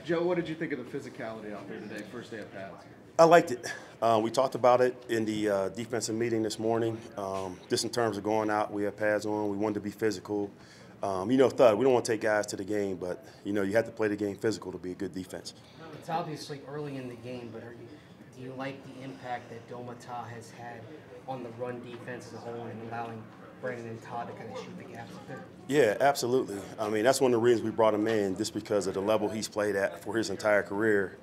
Joe, what did you think of the physicality out there today, first day of pads? I liked it. We talked about it in the defensive meeting this morning. Just in terms of going out, we have pads on. We wanted to be physical. Thud, we don't want to take guys to the game, but, you have to play the game physical to be a good defense. It's obviously early in the game, but do you like the impact that Domata has had on the run defense as a whole and allowing Brandon and Todd to kind of shoot the gaps up there? Yeah, absolutely. I mean, that's one of the reasons we brought him in, just because of the level he's played at for his entire career.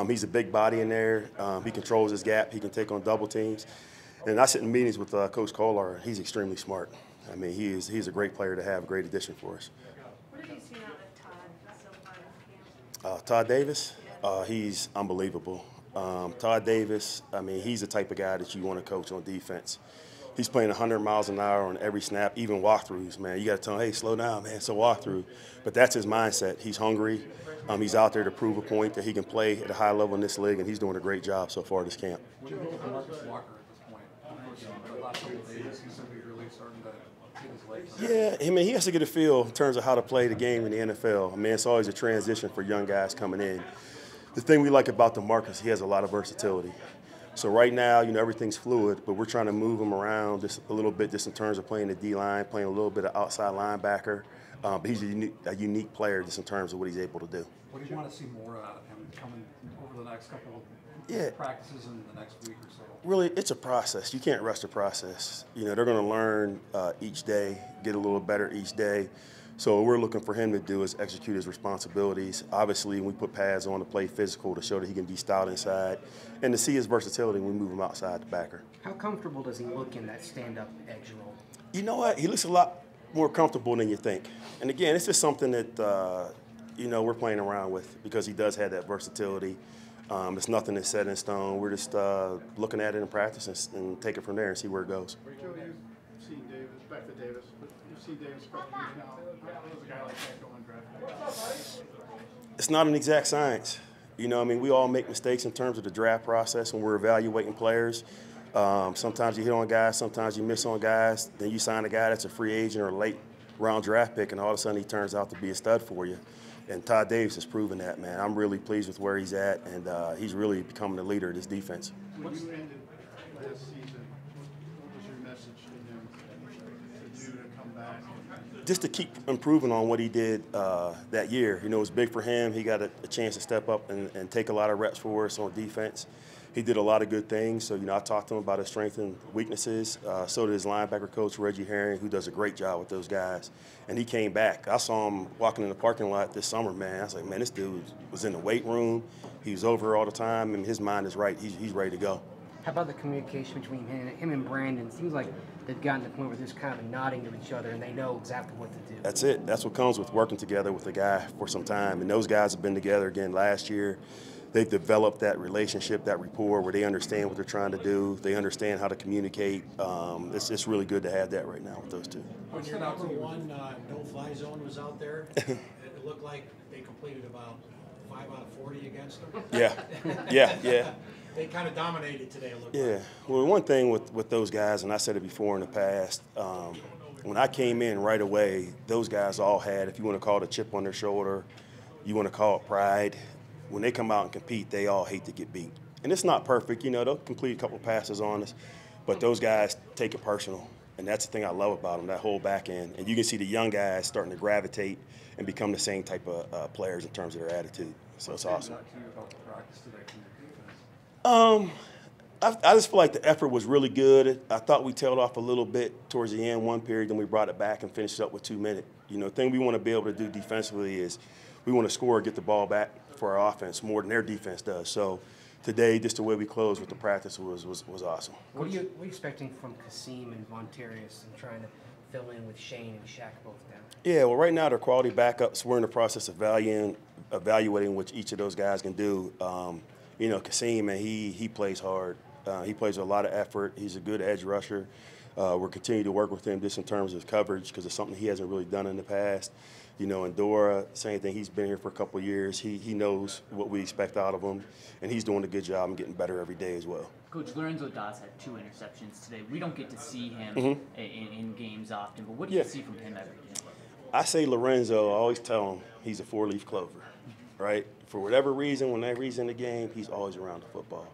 He's a big body in there. He controls his gap. He can take on double teams. And I sit in meetings with Coach Kolar. He's extremely smart. I mean, he's a great player to have, a great addition for us. What have you seen out of Todd so far in camp? Todd Davis, he's unbelievable. Todd Davis, I mean, he's the type of guy that you want to coach on defense. He's playing 100 miles an hour on every snap, even walkthroughs, man. You got to tell him, hey, slow down, man, it's a walkthrough. But that's his mindset. He's hungry. He's out there to prove a point that he can play at a high level in this league, and he's doing a great job so far this camp. What do you think of Marcus Walker at this point? The last couple of days, he seemed to be really starting to get his legs. Yeah, I mean, he has to get a feel in terms of how to play the game in the NFL. I mean, it's always a transition for young guys coming in. The thing we like about DeMarcus, he has a lot of versatility. So right now, everything's fluid, but we're trying to move him around just a little bit, just in terms of playing the D-line, playing a little bit of outside linebacker. But he's a unique player just in terms of what he's able to do. What do you want to see more out of him coming over the next couple of practices in the next week or so? Really, it's a process. You can't rush the process. They're going to learn each day, get a little better each day. So what we're looking for him to do is execute his responsibilities. Obviously, we put pads on to play physical to show that he can be stout inside, and to see his versatility when we move him outside the backer. How comfortable does he look in that stand-up edge role? You know what? He looks a lot more comfortable than you think. And again, it's just something that we're playing around with, because he does have that versatility. It's nothing that's set in stone. We're just looking at it in practice and take it from there and see where it goes. Joe, you've seen Davis, back to Davis, but you've seen Davis a couple years now. How does a guy like that go undrafted? It's not an exact science. We all make mistakes in terms of the draft process when we're evaluating players. Sometimes you hit on guys, sometimes you miss on guys. Then you sign a guy that's a free agent or a late round draft pick, and all of a sudden he turns out to be a stud for you. And Todd Davis has proven that, man. I'm really pleased with where he's at, and he's really becoming the leader of this defense. When you ended last season, what was your message to him to do to come back? Just to keep improving on what he did that year. It was big for him. He got a chance to step up and take a lot of reps for us on defense. He did a lot of good things. So, I talked to him about his strengths and weaknesses. So did his linebacker coach, Reggie Herring, who does a great job with those guys. And he came back. I saw him walking in the parking lot this summer, man. I was like, man, this dude was in the weight room. He was over here all the time, and his mind is right. He's ready to go. How about the communication between him and Brandon? It seems like they've gotten to the point where they're just kind of nodding to each other, and they know exactly what to do. That's it. That's what comes with working together with a guy for some time. And those guys have been together again last year. They've developed that relationship, that rapport, where they understand what they're trying to do. They understand how to communicate. It's really good to have that right now with those two. When your number one no-fly zone was out there, it looked like they completed about 5 out of 40 against them. Yeah. They kind of dominated today, it looked Yeah. like. Well, one thing with those guys, and I said it before in the past, when I came in right away, those guys all had, if you want to call it a chip on their shoulder, you want to call it pride. When they come out and compete, they all hate to get beat. And it's not perfect. They'll complete a couple passes on us, but those guys take it personal. And that's the thing I love about them, that whole back end. And you can see the young guys starting to gravitate and become the same type of players in terms of their attitude. So it's awesome. I just feel like the effort was really good. I thought we tailed off a little bit towards the end, one period, then we brought it back and finished up with 2 minutes. The thing we want to be able to do defensively is we want to score, get the ball back for our offense more than their defense does. So today, just the way we closed with the practice was awesome. What are you expecting from Kasim and Montarius and trying to fill in with Shane and Shaq both down? Yeah, well, right now they're quality backups. We're in the process of evaluating what each of those guys can do. Kasim, man, he plays hard. He plays with a lot of effort. He's a good edge rusher. We're continuing to work with him just in terms of coverage because it's something he hasn't really done in the past. And Dora, same thing. He's been here for a couple of years. He knows what we expect out of him, and he's doing a good job and getting better every day as well. Coach, Lorenzo Dawes had 2 interceptions today. We don't get to see him in games often, but what do you see from him every game? I say Lorenzo, I always tell him he's a 4-leaf clover. right? For whatever reason, whenever he's in the game, he's always around the football.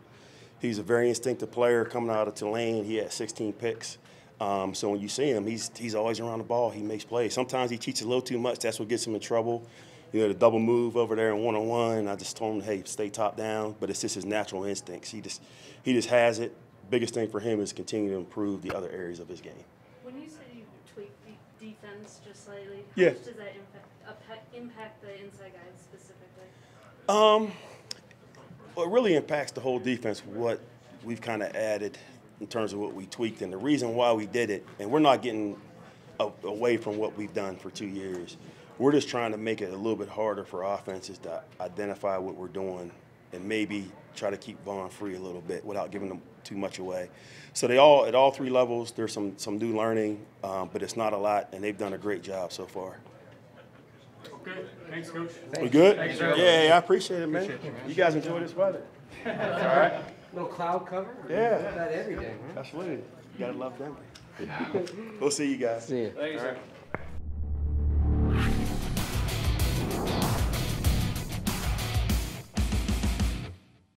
He's a very instinctive player coming out of Tulane. He had 16 picks. So when you see him, he's always around the ball. He makes plays. Sometimes he cheats a little too much. That's what gets him in trouble. You know, the double move over there in one-on-one. I just told him, hey, stay top down. But it's just his natural instincts. He just has it. Biggest thing for him is continue to improve the other areas of his game. When you say you tweak the defense just slightly, how Yeah. much does that impact the inside guys specifically? Well, it really impacts the whole defense, what we've kind of added in terms of what we tweaked. And the reason why we did it, and we're not getting away from what we've done for 2 years. We're just trying to make it a little bit harder for offenses to identify what we're doing and maybe try to keep Vaughn free a little bit without giving them too much away. So they all, at all 3 levels, there's some new learning, but it's not a lot, and they've done a great job so far. Okay, thanks, Coach. We good? Yeah, I appreciate it, man. You guys enjoy this weather. All right. Little cloud cover? Yeah. That every day, man. Absolutely. You gotta love them. We'll see you guys. See you. Thanks, All right.